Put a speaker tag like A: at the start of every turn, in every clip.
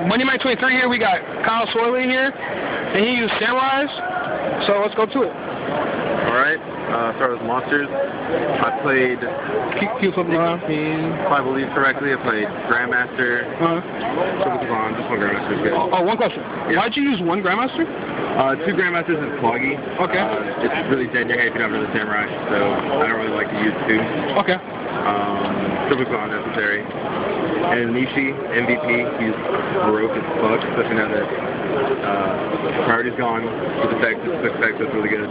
A: Monday Night 23 here, we got Kyle Swartley here, and he used Samurais, so let's go to it.
B: Alright, start with Monsters. I played 16, if I believe correctly. I played Grandmaster. Just one Grandmaster is good.
A: Oh, one question. Yeah. Why'd you use one Grandmaster?
B: Two Grandmasters is cloggy.
A: Okay.
B: It's really dead in your hand if you don't have the Samurai, so I don't really like to use two.
A: Okay.
B: Triple Claw necessary. And Nishi, MVP, he's broke as fuck, especially now that priority's gone. His effect, that's really good.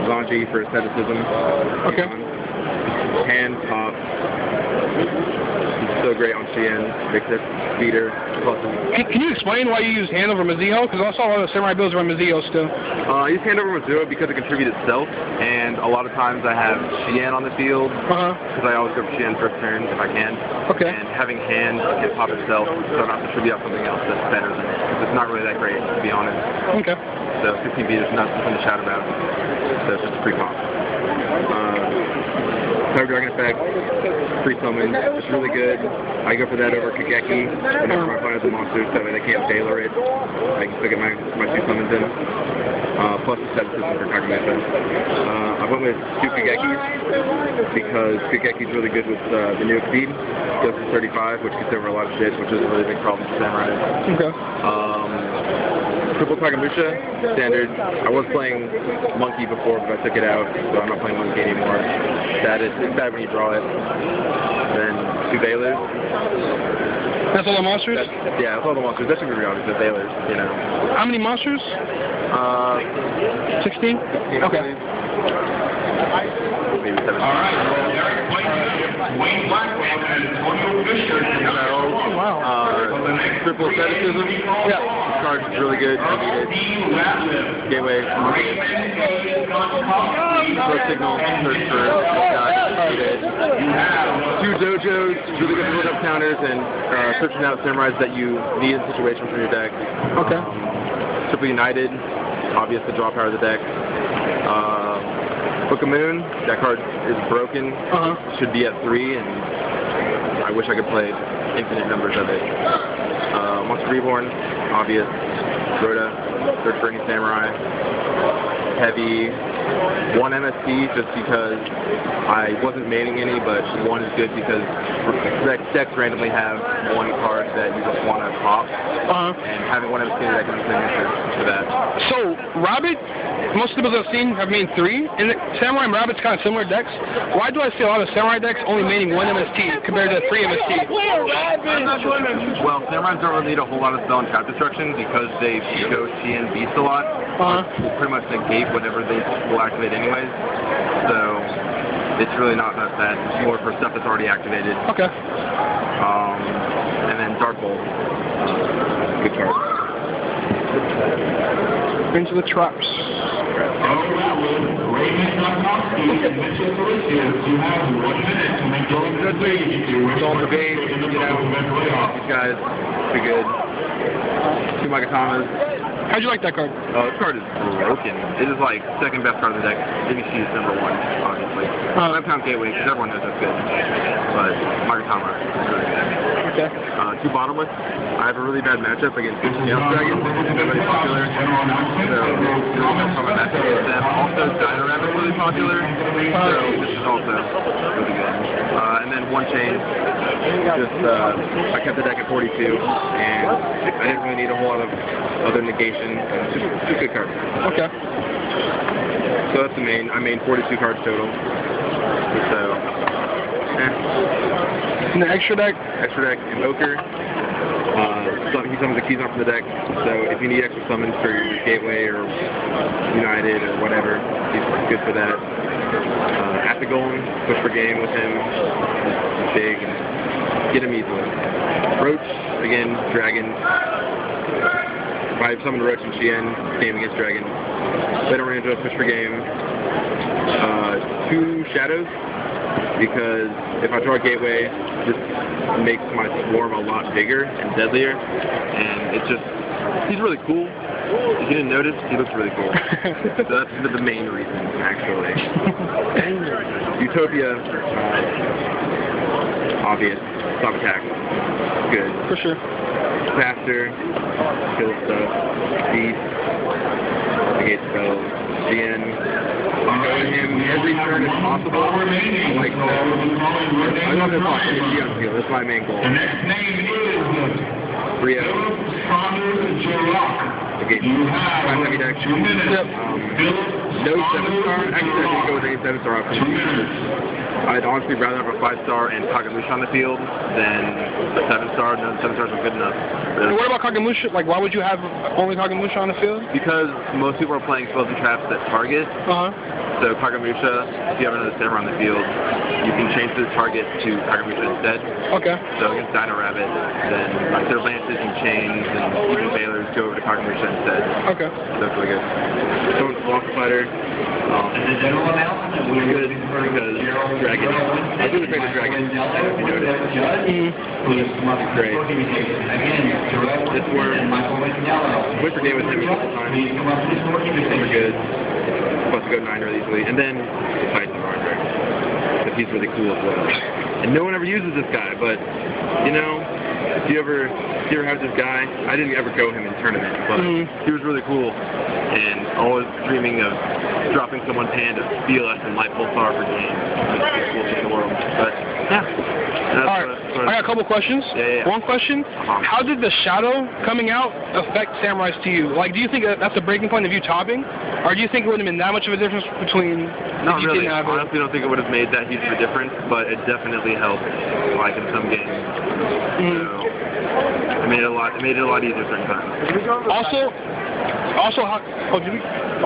B: Zanji for asceticism.
A: Okay.
B: Hand pop. He's so great on Chien. Makes it speeder.
A: Can you explain why you use hand over Mizuho? Because I saw a lot of Samurai builds run Mizuho still.
B: I use hand over Mizuho because it contributes itself, and a lot of times I have Chien on the field, because I always go for Chien first turn if I can.
A: Okay.
B: And having hand can pop itself, so I don't have to tribute out something else that's better than it, because it's not really that great, to be honest.
A: Okay.
B: So 15 beat is not something to shout about, so it's just a free pop. Power Dragon effect, free summon, it's really good. I go for that over Kageki whenever my opponent has a monster, so that way they can't Baylor it. I can still get my two summons in. Plus asceticism for Kagameta. I went with two Kagekis because Kageki's really good with the new speed. Goes to 35, which gets over a lot of shit, which is a really big problem for Samurai.
A: Okay.
B: Triple Kagamusha, standard. I was playing Monkey before, but I took it out, so I'm not playing Monkey anymore. It's bad when you draw it. Then two Baylors.
A: That's all the monsters?
B: Yeah, that's all the monsters. That should be obvious, the Baylors, you know.
A: How many monsters? 16? Okay.
B: Maybe 17.
C: All right. Wayne Blackwell and Antonio Fisher.
B: Triple asceticism.
A: Yeah.
B: This card is really good. I need it. Gateway. Throw signal. Search for two dojos. Really good to look up counters and searching out samurais that you need in situations from your deck.
A: Okay.
B: Triple United. Obvious the draw power of the deck. Book of Moon, that card is broken, should be at 3, and I wish I could play infinite numbers of it. Monster Reborn, obvious. Rhoda, search for any samurai. Heavy. 1 MST just because I wasn't maining any, but 1 is good because decks randomly have one card that you just want to pop, and having 1 MST in the deck is an answer to that.
A: So, Rabbit, most of the builds I've seen have mained 3, and Samurai and Rabbit's kind of similar decks. Why do I see a lot of Samurai decks only maining 1 MST compared to 3 MST?
B: Well, Samurais don't really need a whole lot of spell and trap destruction because they go Chien Beast a lot. Will pretty much negate whatever they will activate anyways. So it's really not that bad. It's more for stuff that's already activated.
A: Okay.
B: And then Dark Bolt. Good card.
A: Into the traps.
B: It's all the base, you know. These guys pretty good. Two Magatamas.
A: How'd you like that card?
B: This card is broken. It is like second best card of the deck. ABC is number 1, obviously. I count Gateway because everyone knows that's good. But Magatama is really good.
A: Okay.
B: Two Bottomless. I have a really bad matchup against Chaos Dragons. They're very popular. So from a matchup with them. Also, Dino Rabbit is really popular. So this is also really good. And then One Chain. Just I kept the deck at 42, and I didn't really need a whole lot of other negation. Just a good card.
A: Okay.
B: So that's the main. I made 42 cards total. So,
A: And the extra deck?
B: Extra deck, Invoker. He summons the keys off the deck, so if you need extra summons for your Gateway or United or whatever, he's good for that. At the Golem, push for game with him. He's big and get him easily. Roach, again, Dragon. If I summon Roach and Chien, game against Dragon. Later Ranjo, push for game. Two Shadows, because if I draw a Gateway, this makes my Swarm a lot bigger and deadlier, and it's just, he's really cool. If you didn't notice, he looks really cool. So that's the main reason, actually. Utopia, obvious, stop attack, good.
A: For sure.
B: faster, kill stuff, beast, negate spells, GN. Go with him every turn as possible. Like that. I love this on field. That's my main goal.
C: The next name is
B: 3-0. Okay, prime heavy deck. No 7-star. Actually, I didn't go with any 7-star options. I'd honestly rather have a 5-star and Kagamusha on the field than a 7-star. No, 7-stars are good enough.
A: And what about Kagamusha? Like, why would you have only Kagamusha on the field?
B: Because most people are playing spells and traps that target. So Kagamusha, if you have another Samurai on the field, you can change the target to Kagamusha instead.
A: Okay.
B: So against Dino Rabbit, then instead of lances and chains and even Bailers, go over to Kagamusha instead.
A: Okay.
B: So that's really good. Someone's Block Fighter. Good because Dragon. I was really afraid of Dragon, if you noticed. Great. This worm. Went for game with him a couple times. Super good. Supposed to go 9 really easily. And then the Titan Ranger. But he's really cool as well. And no one ever uses this guy, but you know, if you ever have this guy, I didn't ever go him in tournament, but he was really cool. And always dreaming of dropping someone's hand of BLS and Light Pulsar for game. It's the coolest thing in the world. But yeah.
A: Alright, I got a couple questions.
B: Yeah.
A: One question, how did the shadow coming out affect Samurais to you? Like, do you think that's a breaking point of you topping? Or do you think it wouldn't have been that much of a difference between...
B: Not really. I honestly don't think it would have made that huge of a difference, but it definitely helped, like in some games. So, it made it a lot easier certain times.
A: Also,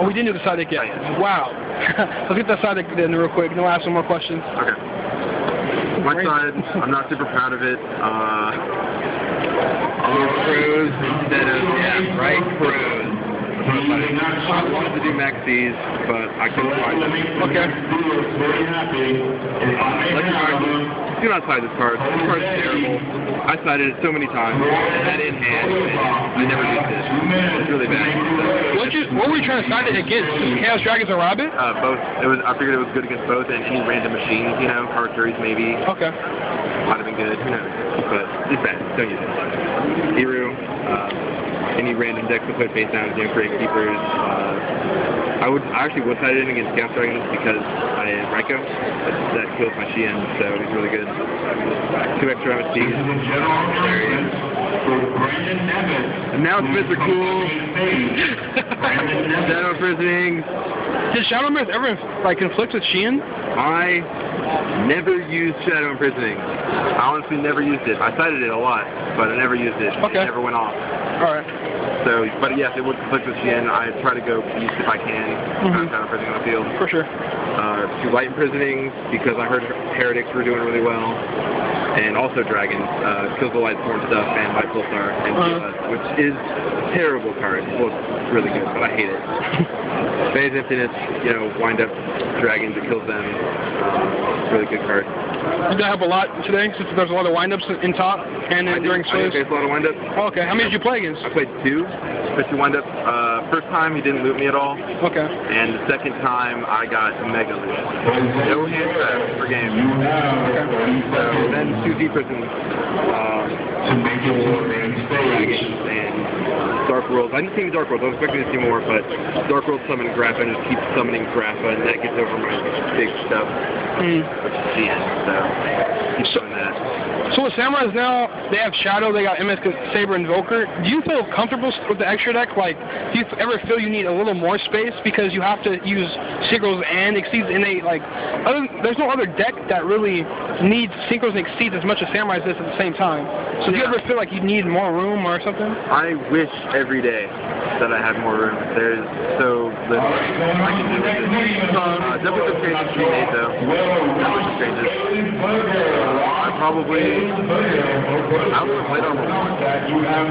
A: we didn't do the side deck yet. Wow. Let's get that side deck then real quick, and then we'll ask some more questions.
B: Okay. My side, I'm not super proud of it. I'll go pros instead of, pros. I wanted to do Maxis, but I couldn't find them.
A: Okay.
B: Do not side this card. This card is terrible. I sided it so many times. I had it in hand, and I never used it. It's really bad.
A: What were you trying to side it against? Chaos Dragons or Rabbit?
B: Both. I figured it was good against both, and any random machines, you know, Cartures maybe.
A: Okay.
B: Might have been good. Who knows? But it's bad. Don't use it. Hero. Any random decks that play face down, you know, create keepers. I actually would side it in against Chaos Dragons because I have Raiko. That kills my Shien, so he's really good. 2 extra MSTs. Announcements are cool. Shadow Imprisoning.
A: Did Shadow Imprisoning ever conflict with Shien?
B: I never used Shadow Imprisoning. I honestly never used it. I cited it a lot, but I never used it.
A: Okay.
B: It never went off.
A: Alright.
B: So, but yes, it would conflict with Shien. I try to go beast if I can. Shadow Imprisoning on the field.
A: For sure.
B: 2 Light Imprisoning because I heard Heretics were doing really well. And also Dragons. Kills the Light Form stuff and Light Pulsar and which is a terrible card. It looks really good, but I hate it. Phase Infinite, you know, wind up Dragons, it kills them. Really good card.
A: Did that help a lot today, since there's a lot of windups in top and during
B: sways? I did face a lot of windups.
A: Oh, okay. How many did you play against?
B: I played 2. But you wind up, first time he didn't loot me at all.
A: Okay.
B: And the second time I got mega loot. No hand trap per game. Okay. So then 2 deep prisons. Dragons and Dark Worlds. I didn't see any Dark Worlds. I was expecting to see more, but Dark Worlds summon Grappa and just keep summoning Grappa, and that gets over my big stuff. Which is the end. So keep doing that.
A: So with Samurais now, they have Shadow, they got MS Saber Invoker. Do you feel comfortable with the extra deck? Like, do you ever feel you need a little more space because you have to use Synchros and Exceeds in a, like, there's no other deck that really needs Synchros and Exceeds as much as Samurais does at the same time. So do you ever feel like you need more room or something?
B: I wish every day that I had more room. There's so little I can do with it. Definitely some changes to be made though. Definitely some changes. I also played on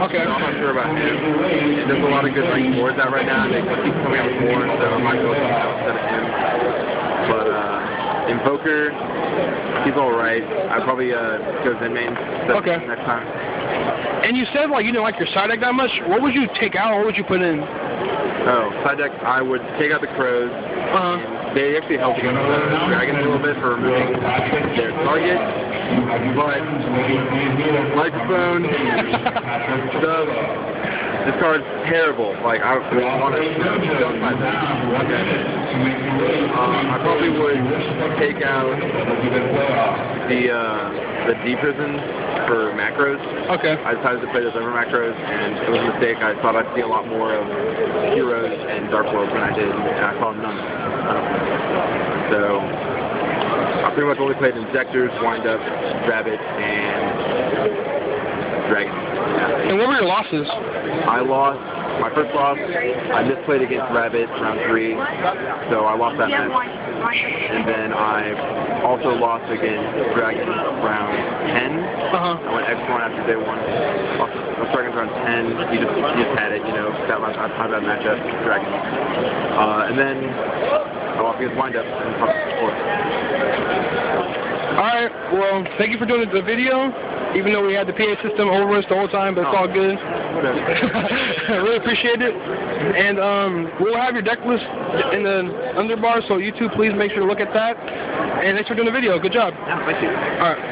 A: Okay.
B: So I'm not sure about him. And there's a lot of good ranked boards out right now, and they keep coming out with more, so I might go with someone else instead of him. But Invoker, he's alright. I'd probably go Zen main next time.
A: And you said, like, you didn't like your side deck that much. What would you take out, or what would you put in?
B: Oh, side deck, I would take out the Crows. they actually help against the dragons a little bit for removing their target, but microphone stuff. This card's terrible. Like, I want to show my best. Okay. I probably would take out the D-prisons for macros.
A: Okay.
B: I decided to play those over macros, and it was a mistake. I thought I'd see a lot more of heroes and Dark Worlds than I did, and I saw none. So I pretty much only played Injectors, Wind-Up, Rabbit, and Dragon. Yeah.
A: And what were your losses?
B: I lost my first loss. I misplayed against Rabbit round 3, so I lost that match. And then I also lost against Dragon round 10. I went X1 after day 1. Lost Dragon round 10. He just had it, you know. That last time that matchup, Dragon. And then I lost against Wind-Up and top 4.
A: Alright, well, thank you for doing the video. Even though we had the PA system over us the whole time, but it's all good. I really appreciate it. And we'll have your deck list in the underbar, so you two please make sure to look at that. And thanks for doing the video. Good job.
B: Yeah, thank you.
A: All right.